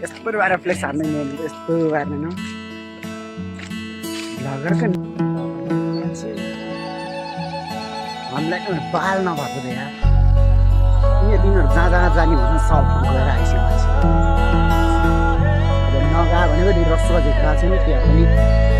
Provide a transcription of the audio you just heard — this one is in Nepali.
यस्तो भएर फ्लेक्स हान्ने मैले यस्तो गर्ने न भ्लगरको हामीलाई बाल नभएको त यार यिनीहरू दिनहरू जहाँ जहाँ जाने भन्नु सब गएर आइसक्यो मान्छे अब नगा भनेको नि रस्स देखाएको छ नि त्यहाँ पनि